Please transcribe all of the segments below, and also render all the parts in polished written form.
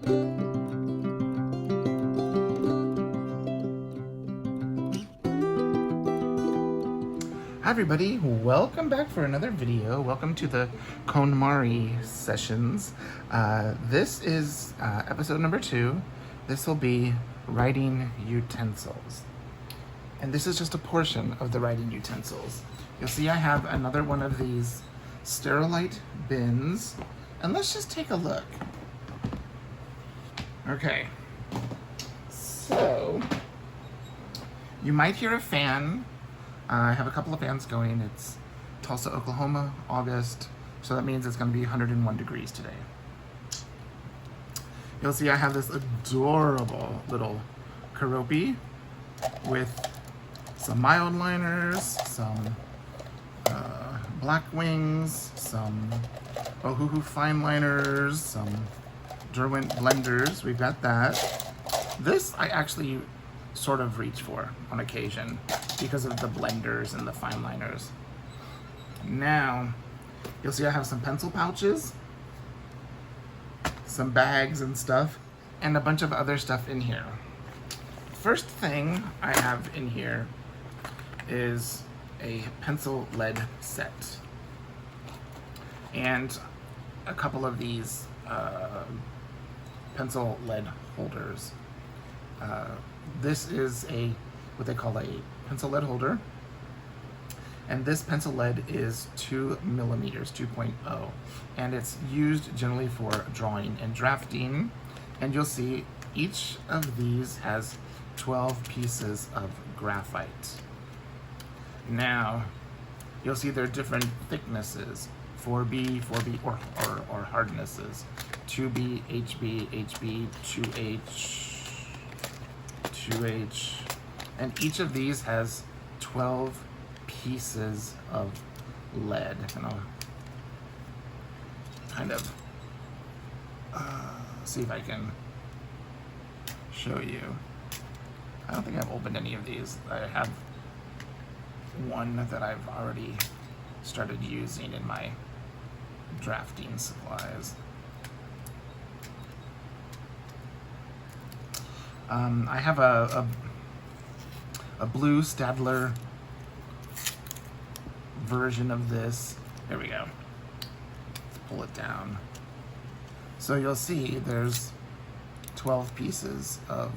Hi everybody, welcome back for another video. Welcome to the KonMari sessions. This is episode number 2. This will be writing utensils. And this is just a portion of the writing utensils. You'll see I have another one of these Sterilite bins. And let's just take a look. Okay. So, you might hear a fan. I have a couple of fans going. It's Tulsa, Oklahoma, August. So that means it's going to be 101 degrees today. You'll see I have this adorable little Keroppi with some mild liners, some black wings, some Ohuhu fine liners, some Derwent blenders. We've got that. This I actually sort of reach for on occasion because of the blenders and the fine liners. Now, you'll see I have some pencil pouches, some bags and stuff, and a bunch of other stuff in here. First thing I have in here is a pencil lead set and a couple of these pencil lead holders. This is what they call a pencil lead holder, and this pencil lead is 2 millimeters, 2.0, and it's used generally for drawing and drafting. And you'll see each of these has 12 pieces of graphite. Now, you'll see there are different thicknesses, 4B, or hardnesses, 2B, HB, HB, 2H, 2H, and each of these has 12 pieces of lead. And I'll kind of see if I can show you. I don't think I've opened any of these. I have one that I've already started using in my drafting supplies. I have a blue Staedtler version of this. There we go. Let's pull it down. So you'll see there's 12 pieces of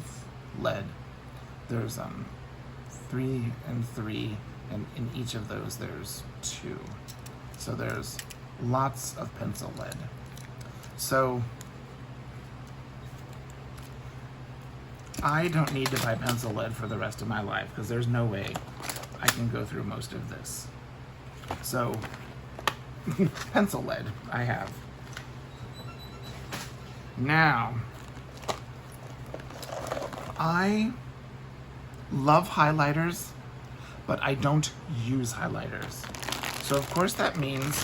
lead. There's 3 and 3, and in each of those there's 2. So there's lots of pencil lead. So I don't need to buy pencil lead for the rest of my life because there's no way I can go through most of this. So, pencil lead I have. Now, I love highlighters, but I don't use highlighters. So of course that means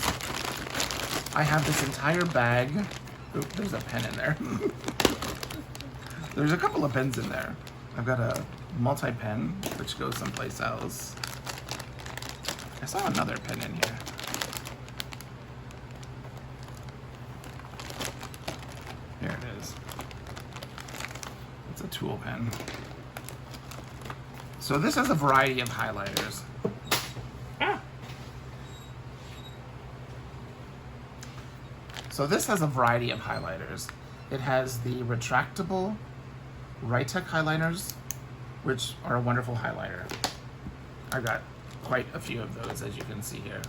I have this entire bag. Oop, there's a pen in there. There's a couple of pens in there. I've got a multi-pen, which goes someplace else. I saw another pen in here. Here it is. It's a tool pen. So this has a variety of highlighters. So this has a variety of highlighters. It has the retractable Write-Tech highlighters, which are a wonderful highlighter. I've got quite a few of those, as you can see here.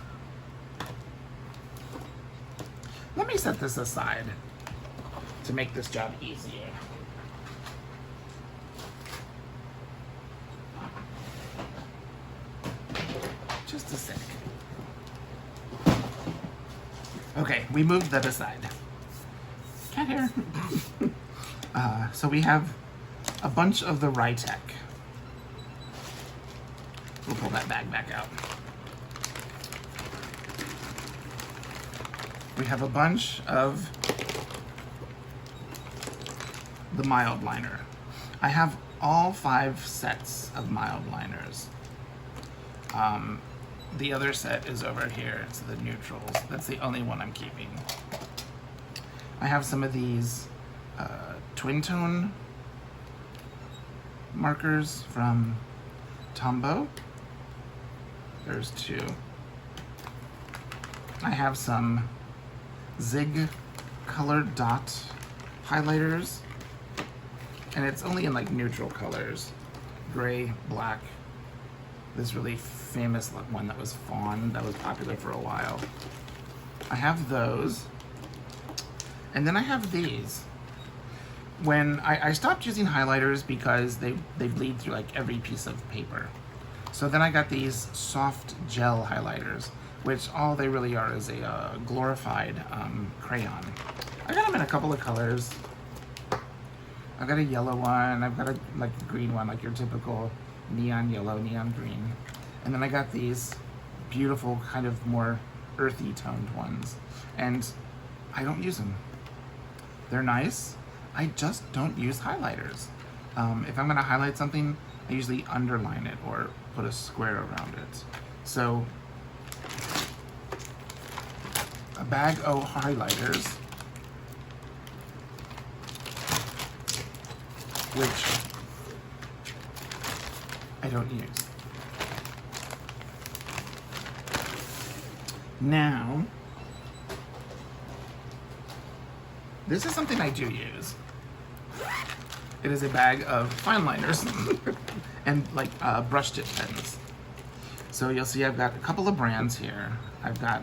Let me set this aside to make this job easier. Just a sec. Okay, we moved that aside. Cat hair. So we have a bunch of the Write-Tech. We'll pull that bag back out. We have a bunch of the mild liner. I have all 5 sets of mild liners. The other set is over here. It's the neutrals. That's the only one I'm keeping. I have some of these twin tone markers from Tombow. There's 2. I have some Zig colored dot highlighters, and it's only in like neutral colors, gray, black. This really famous one that was fawn, that was popular for a while. I have those, and then I have these. When I stopped using highlighters because they bleed through like every piece of paper. So then I got these soft gel highlighters, which all they really are is a glorified crayon. I got them in a couple of colors. I've got a yellow one, I've got a like green one, like your typical neon yellow, neon green. And then I got these beautiful kind of more earthy toned ones. And I don't use them. They're nice. I just don't use highlighters. If I'm gonna highlight something, I usually underline it or put a square around it. So, a bag of highlighters, which I don't use. Now, this is something I do use. It is a bag of fine liners and like brush tip pens. So you'll see I've got a couple of brands here. I've got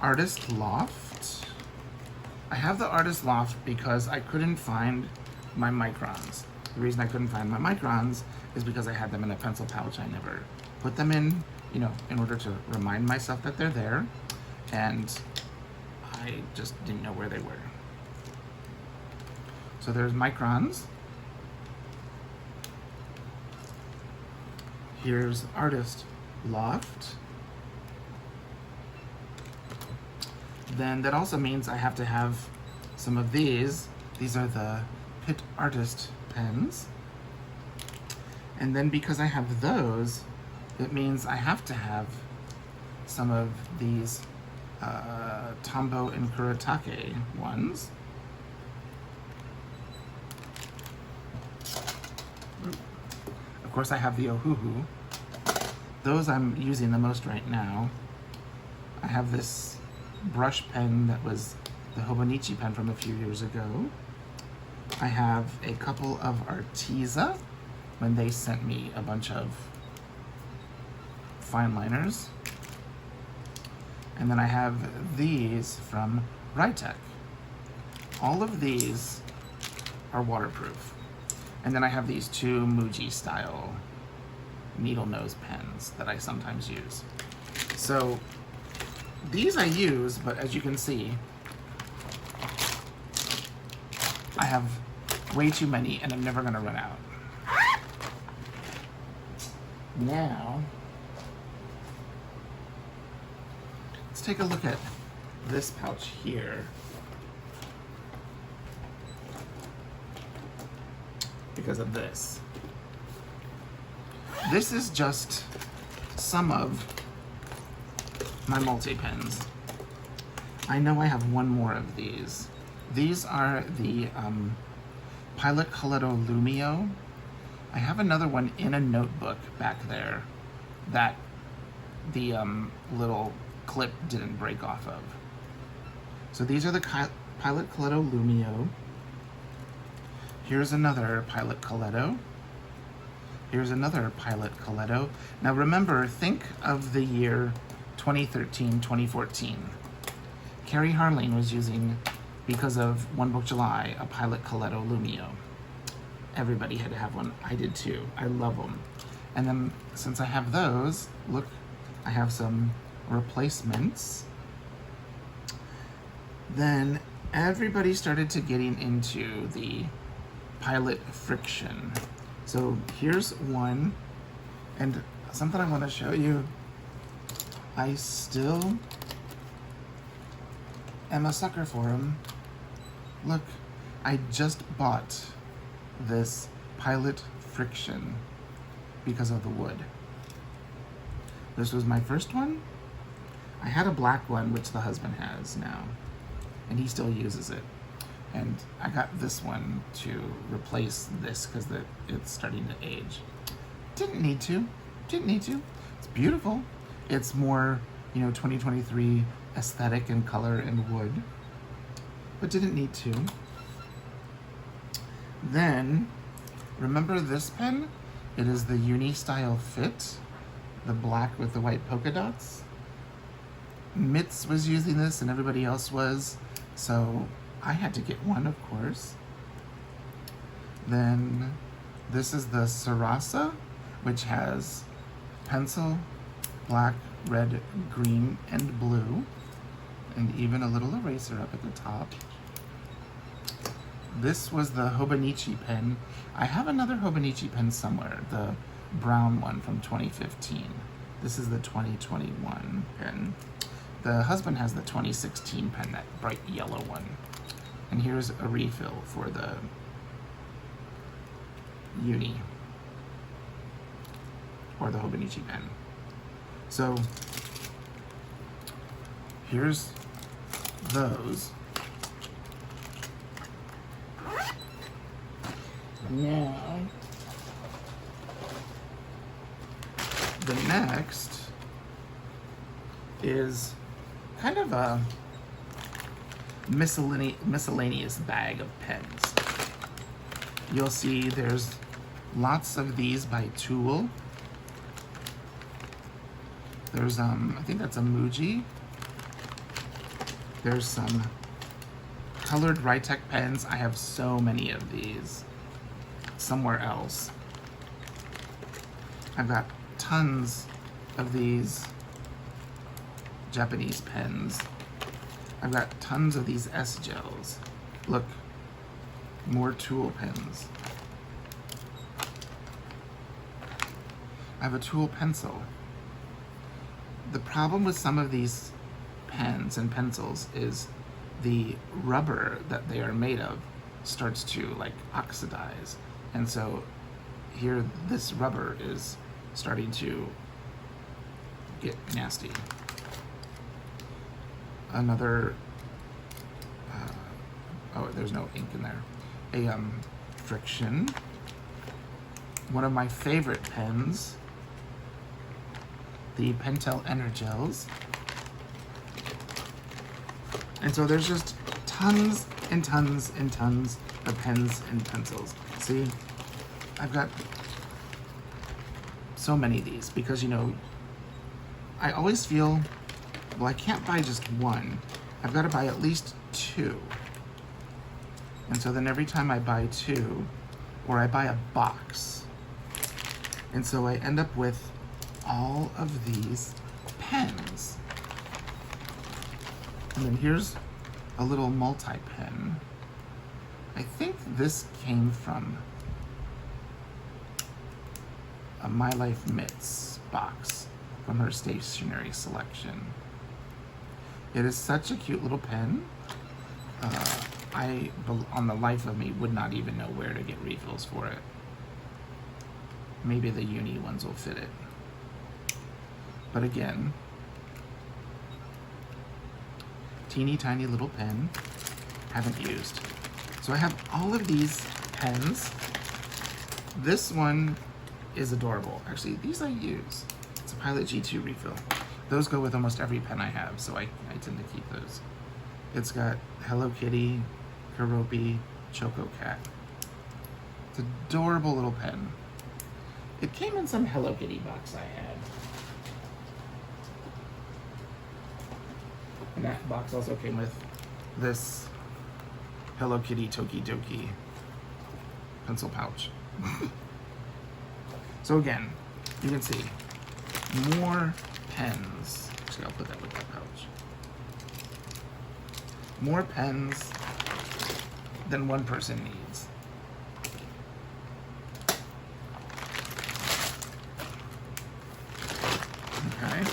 Artist Loft. I have the Artist Loft because I couldn't find my microns. The reason I couldn't find my microns is because I had them in a pencil pouch. I never put them in, you know, in order to remind myself that they're there, and I just didn't know where they were. So there's microns. Here's Artist Loft. Then that also means I have to have some of these. These are the Pitt Artist pens. And then because I have those, it means I have to have some of these Tombow and Kuretake ones. Of course, I have the Ohuhu. Those I'm using the most right now. I have this brush pen that was the Hobonichi pen from a few years ago. I have a couple of Arteza when they sent me a bunch of fine liners. And then I have these from Rytec. All of these are waterproof. And then I have these 2 Muji style needle nose pens that I sometimes use. So these I use, but as you can see, I have way too many and I'm never gonna run out. Now, let's take a look at this pouch here. Because of this. This is just some of my multi-pens. I know I have one more of these. These are the Pilot Coletto Lumio. I have another one in a notebook back there that the little clip didn't break off of. So these are the Pilot Coletto Lumio. Here's another Pilot Coletto. Here's another Pilot Coletto. Now remember, think of the year 2013, 2014. Carrie Harling was using, because of One Book July, a Pilot Coletto Lumio. Everybody had to have one. I did too. I love them. And then since I have those, look, I have some replacements. Then everybody started to getting into the Pilot Friction. So here's one, and something I want to show you. I still am a sucker for them. Look, I just bought this Pilot Friction because of the wood. This was my first one. I had a black one, which the husband has now, and he still uses it. And I got this one to replace this because it's starting to age. Didn't need to. It's beautiful. It's more, 2023 aesthetic and color and wood, but didn't need to. Then, remember this pen? It is the Uni Style Fit, the black with the white polka dots. Mitz was using this and everybody else was, so I had to get one, of course. Then this is the Sarasa, which has pencil, black, red, green, and blue, and even a little eraser up at the top. This was the Hobonichi pen. I have another Hobonichi pen somewhere, the brown one from 2015. This is the 2021 pen. The husband has the 2016 pen, that bright yellow one. And here's a refill for the Uni, or the Hobonichi pen. So here's those. Now, the next is kind of a miscellaneous bag of pens. You'll see there's lots of these by Tool. There's, I think that's a Muji. There's some colored Rytec pens. I have so many of these somewhere else. I've got tons of these Japanese pens. I've got tons of these S-Gels. Look, more Tool pens. I have a Tool pencil. The problem with some of these pens and pencils is the rubber that they are made of starts to oxidize. And so here this rubber is starting to get nasty. Another, oh, there's no ink in there. A Friction. One of my favorite pens, the Pentel Energels. And so there's just tons and tons and tons of pens and pencils. See, I've got so many of these because, I always feel, well, I can't buy just one. I've got to buy at least two. And so then every time I buy two, or I buy a box, and so I end up with all of these pens. And then here's a little multi-pen. I think this came from a My Life Mitz box from her stationery selection. It is such a cute little pen. I, on the life of me, would not even know where to get refills for it. Maybe the Uni ones will fit it. But again, teeny tiny little pen, haven't used. So I have all of these pens. This one is adorable. Actually, these I use. It's a Pilot G2 refill. Those go with almost every pen I have, so I tend to keep those. It's got Hello Kitty, Keroppi, Choco Cat. It's an adorable little pen. It came in some Hello Kitty box I had. And that box also came with this Hello Kitty Tokidoki pencil pouch. So again, you can see more pens. Actually, I'll put that with that pouch. More pens than one person needs. Okay,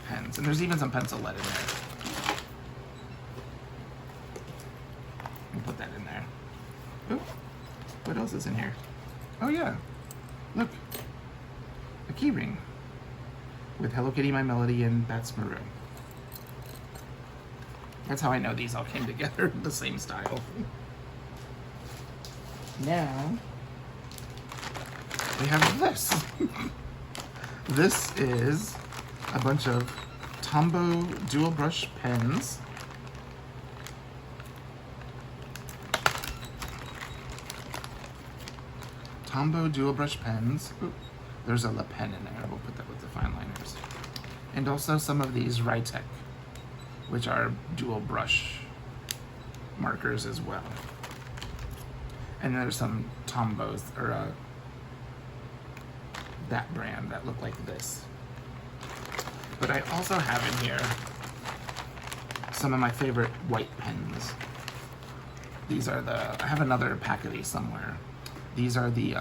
pens. And there's even some pencil lead in there. We'll put that in there. Ooh, what else is in here? Oh yeah, look, a key ring with Hello Kitty, My Melody, and That's Maroon. That's how I know these all came together in the same style. Now, we have this. This is a bunch of Tombow dual brush pens. Tombow dual brush pens. Ooh, there's a Le Pen in there. We'll put that with the fine liners. And also some of these Rytec, which are dual brush markers as well. And there's some Tombows, or that brand that look like this. But I also have in here some of my favorite white pens. These are I have another pack of these somewhere. These are the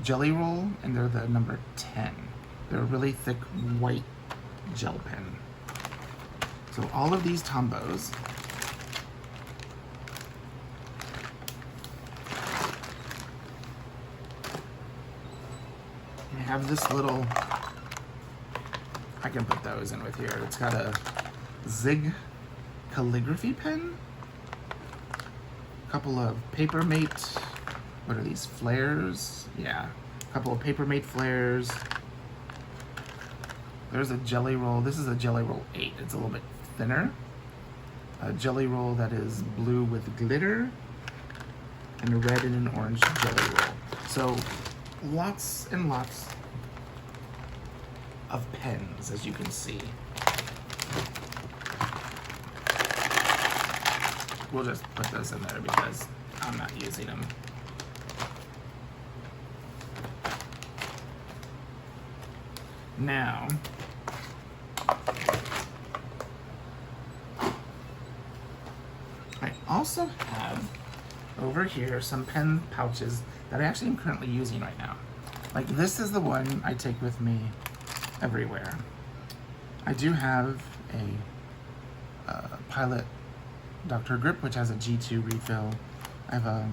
Jelly Roll, and they're the number 10. They're a really thick white gel pen. So all of these Tombows have this little, I can put those in with here. It's got a Zig calligraphy pen, a couple of Papermate, what are these, flares? Yeah, a couple of Papermate flares. There's a Jelly Roll. This is a Jelly Roll 8. It's a little bit thinner. A Jelly Roll that is blue with glitter, and a red and an orange Jelly Roll. So lots and lots of pens, as you can see. We'll just put those in there because I'm not using them. Now, I also have over here some pen pouches that I actually am currently using right now. Like, this is the one I take with me everywhere. I do have a Pilot Dr. Grip, which has a G2 refill. I have a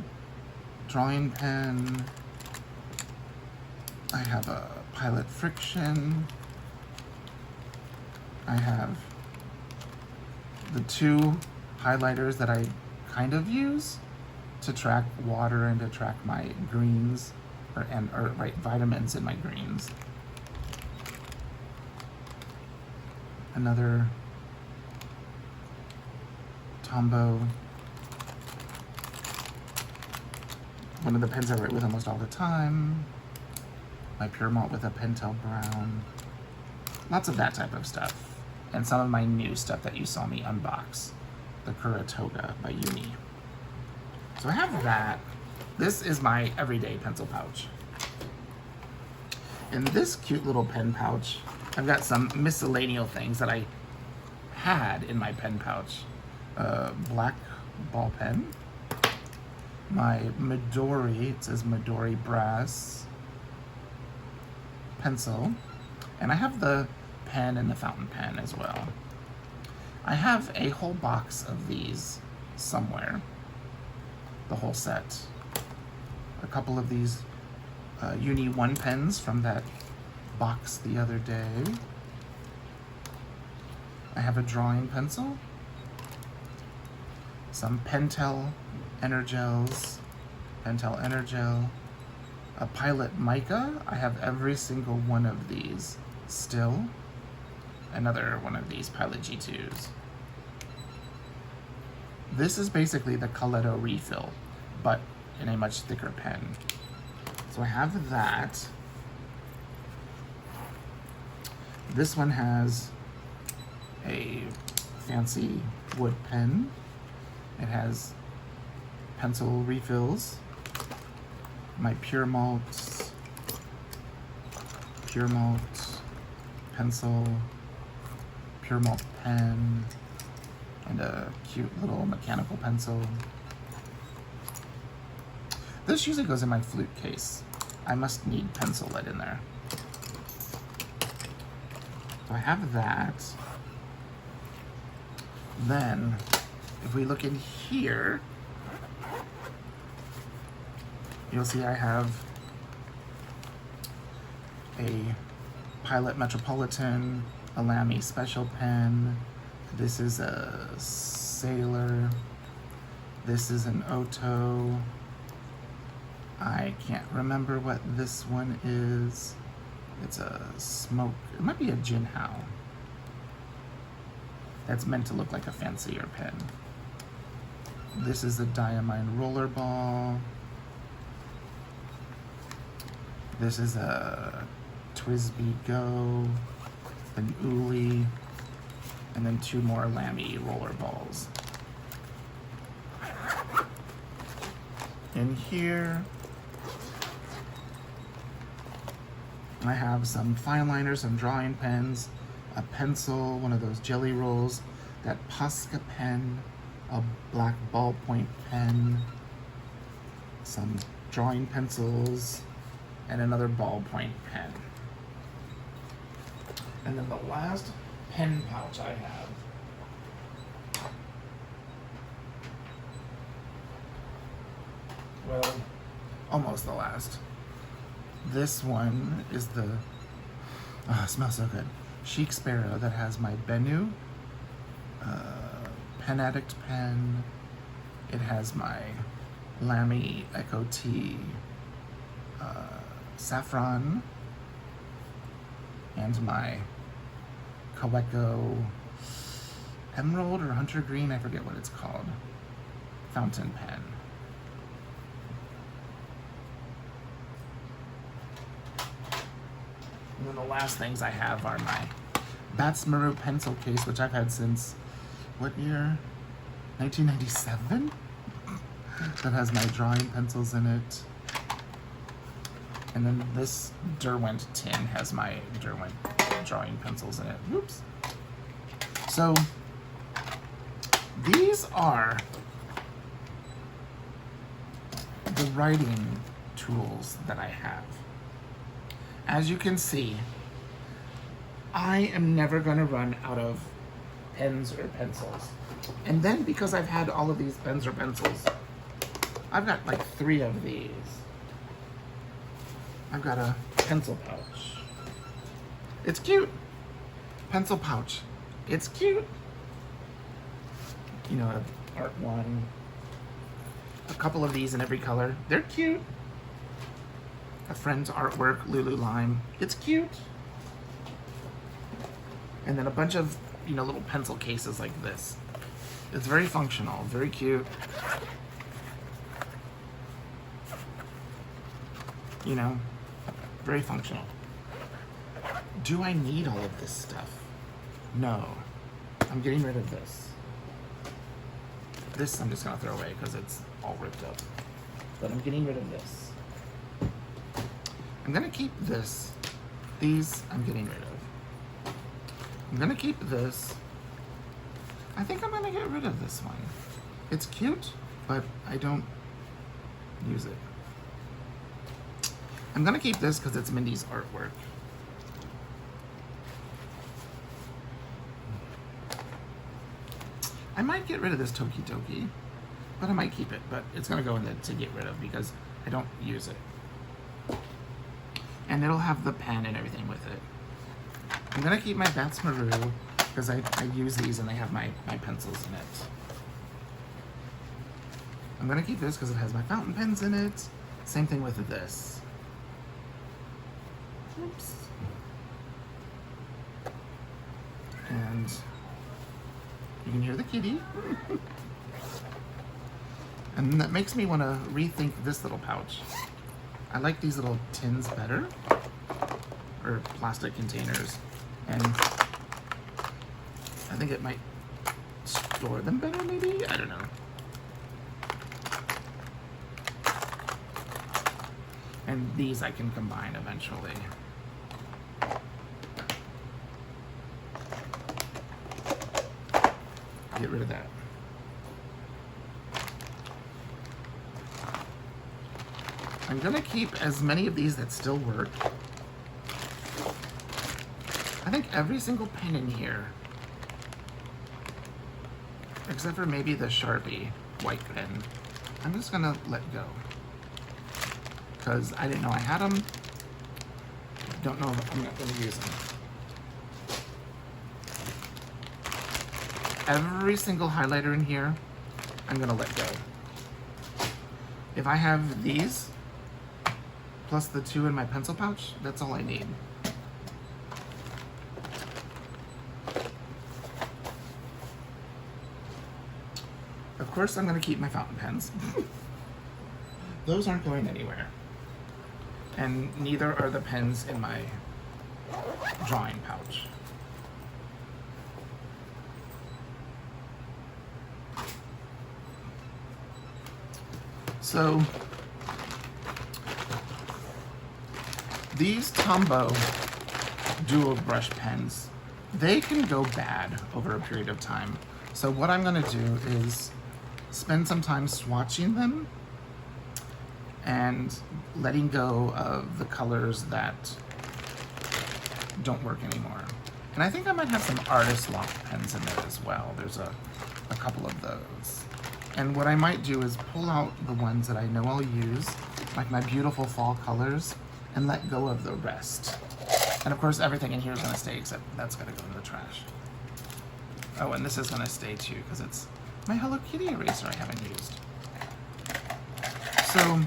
drawing pen. I have a Pilot Friction. I have the two highlighters that I kind of use to track water and to track my greens, or write vitamins in my greens. Another Tombow, one of the pens I write with almost all the time. My Pure Malt with a Pentel Brown. Lots of that type of stuff. And some of my new stuff that you saw me unbox. The Kuratoga by Uni. So I have that. This is my everyday pencil pouch. In this cute little pen pouch, I've got some miscellaneous things that I had in my pen pouch. Black ball pen. My Midori, it says Midori brass pencil. And I have the pen and the fountain pen as well. I have a whole box of these somewhere. The whole set. A couple of these Uni 1 pens from that box the other day. I have a drawing pencil. Some Pentel Energels. Pentel Energel. A Pilot Mica. I have every single one of these still. Another one of these Pilot G2s. This is basically the Coletto refill, but in a much thicker pen. So I have that. This one has a fancy wood pen. It has pencil refills. My Pure Malt pencil, Pure Malt pen, and a cute little mechanical pencil. This usually goes in my flute case. I must need pencil lead in there. So I have that. Then, if we look in here, you'll see I have a Pilot Metropolitan, a Lamy Special Pen, This is a Sailor. This is an Oto. I can't remember what this one is. It's a smoke. It might be a Jinhao. That's meant to look like a fancier pen. This is a Diamine Rollerball. This is a Twisby Go, an Uli, and then 2 more Lamy Rollerballs. In here, I have some fine liners, some drawing pens, a pencil, one of those jelly rolls, that Posca pen, a black ballpoint pen, some drawing pencils, and another ballpoint pen. And then the last pen pouch I have well, almost the last. This one is the, oh, it smells so good, Chic Sparrow that has my Bennu Pen Addict pen. It has my Lamy Echo T Saffron and my Kaweco Emerald or Hunter Green, I forget what it's called, fountain pen. And then the last things I have are my Batsmaru pencil case, which I've had since, what year? 1997? That has my drawing pencils in it. And then this Derwent tin has my Derwent drawing pencils in it. Whoops. So, these are the writing tools that I have. As you can see, I am never going to run out of pens or pencils. And then because I've had all of these pens or pencils, I've got like 3 of these. I've got a pencil pouch. It's cute. Pencil pouch. It's cute. You know, an art one. A couple of these in every color. They're cute. A friend's artwork, Lulu Lime. It's cute. And then a bunch of, you know, little pencil cases like this. It's very functional, very cute. You know, very functional. Do I need all of this stuff? No. I'm getting rid of this. This I'm just gonna throw away because it's all ripped up. But I'm getting rid of this. I'm gonna keep this. These I'm getting rid of. I'm gonna keep this. I think I'm gonna get rid of this one. It's cute, but I don't use it. I'm gonna keep this because it's Mindy's artwork. I might get rid of this Toki Toki, but I might keep it, but it's gonna go in the to get rid of because I don't use it. And it'll have the pen and everything with it. I'm gonna keep my Batsmaru because I use these and they have my pencils in it. I'm gonna keep this because it has my fountain pens in it. Same thing with this. Oops. And you can hear the kitty. And that makes me want to rethink this little pouch. I like these little tins better, or plastic containers, and I think it might store them better maybe? I don't know. And these I can combine eventually. Get rid of that. I'm gonna keep as many of these that still work. I think every single pen in here, except for maybe the Sharpie white pen, I'm just gonna let go. Because I didn't know I had them. Don't know if I'm not gonna use them. every single highlighter in here, I'm gonna let go. If I have these, plus the 2 in my pencil pouch, that's all I need. Of course, I'm gonna keep my fountain pens. Those aren't going anywhere. And neither are the pens in my drawing pouch. So, these Tombow dual brush pens, they can go bad over a period of time. So what I'm gonna do is spend some time swatching them and letting go of the colors that don't work anymore. And I think I might have some artist lock pens in there as well. There's a couple of those. And what I might do is pull out the ones that I know I'll use, like my beautiful fall colors, and let go of the rest. And of course, everything in here is gonna stay except that's gonna go in the trash. Oh, and this is gonna stay too, because it's my Hello Kitty eraser I haven't used. So,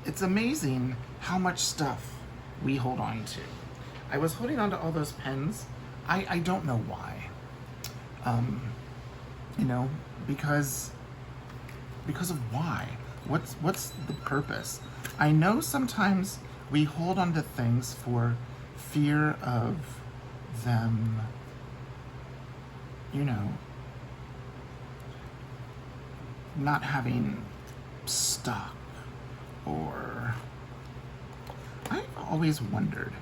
it's amazing how much stuff we hold on to. I was holding on to all those pens. I don't know why. You know, because of why? What's the purpose? I know sometimes we hold on to things for fear of them, you know, not having stock, or I've always wondered.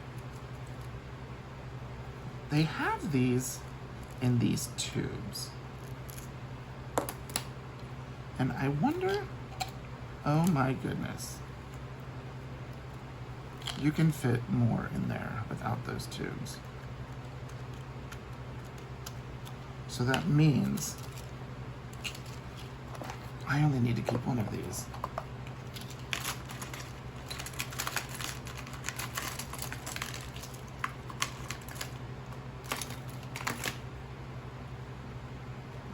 They have these in these tubes. And I wonder, oh my goodness, you can fit more in there without those tubes. So that means I only need to keep one of these.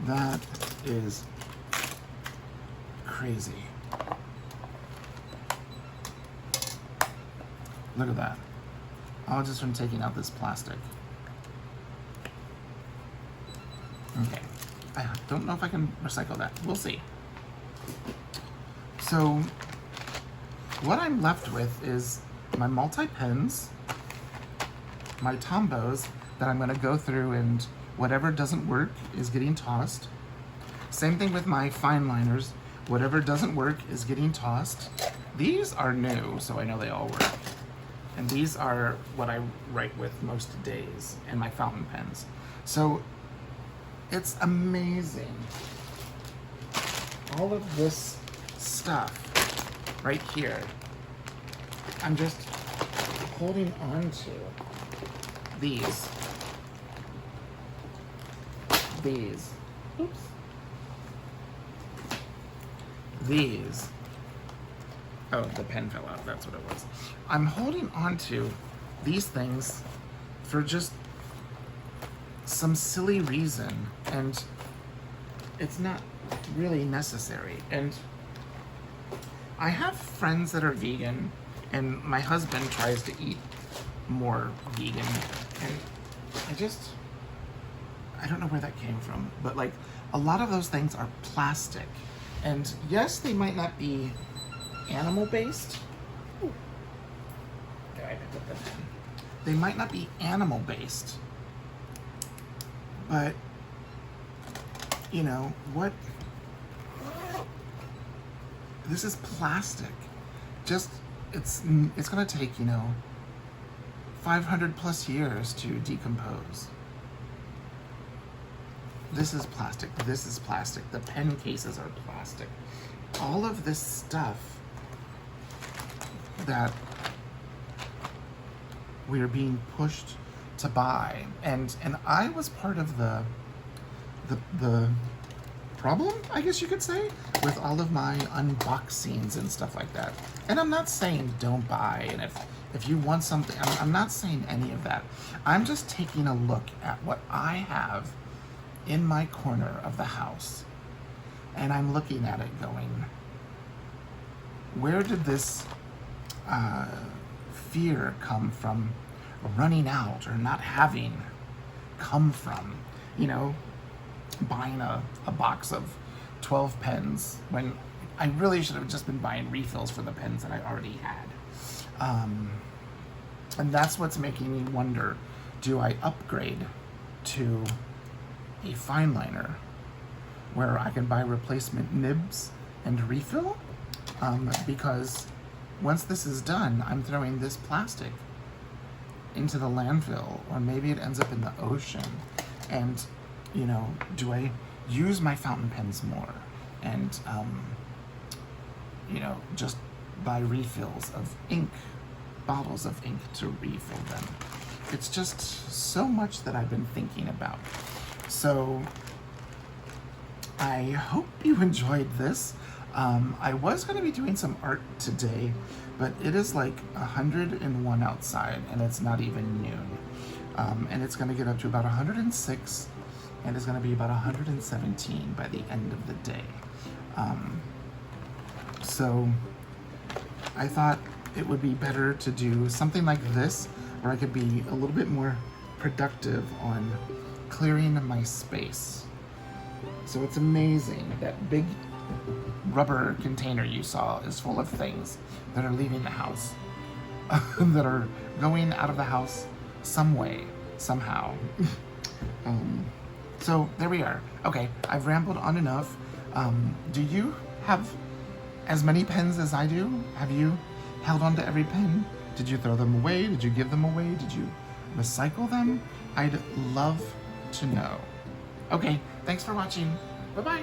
That is crazy. Look at that. All just from taking out this plastic. Okay. I don't know if I can recycle that. We'll see. So, what I'm left with is my multi-pens, my Tombows that I'm gonna go through, and whatever doesn't work is getting tossed. Same thing with my fine liners. Whatever doesn't work is getting tossed. These are new, so I know they all work. And these are what I write with most days, and my fountain pens. So it's amazing. All of this stuff right here, I'm just holding on to these. Oops. These. Oh, the pen fell out, that's what it was. I'm holding on to these things for just some silly reason, and it's not really necessary. And I have friends that are vegan, and my husband tries to eat more vegan, and I don't know where that came from, but like a lot of those things are plastic. And yes, they might not be animal based. There, I put them in. They might not be animal based, but you know what? This is plastic. Just it's gonna take, you know, 500 plus years to decompose. This is plastic, this is plastic, the pen cases are plastic. All of this stuff that we're being pushed to buy, and I was part of the problem, I guess you could say, with all of my unboxings and stuff like that. And I'm not saying don't buy, and If you want something, I'm not saying any of that. I'm just taking a look at what I have in my corner of the house. And I'm looking at it going, where did this fear come from, running out or not having come from? You know, buying a box of 12 pens when I really should have just been buying refills for the pens that I already had. And that's what's making me wonder, do I upgrade to a fine liner where I can buy replacement nibs and refill? Because once this is done, I'm throwing this plastic into the landfill, or maybe it ends up in the ocean. And, you know, do I use my fountain pens more and, you know, just buy refills of ink, bottles of ink to refill them? It's just so much that I've been thinking about. So I hope you enjoyed this. I was going to be doing some art today, but it is like 101 outside and it's not even noon. And it's going to get up to about 106 and it's going to be about 117 by the end of the day. So I thought it would be better to do something like this where I could be a little bit more productive on clearing my space. So it's amazing. That big rubber container you saw is full of things that are leaving the house, that are going out of the house some way, somehow. So there we are. Okay, I've rambled on enough. Do you have as many pens as I do? Have you held on to every pen? Did you throw them away? Did you give them away? Did you recycle them? I'd love to know. Okay, thanks for watching. Bye-bye.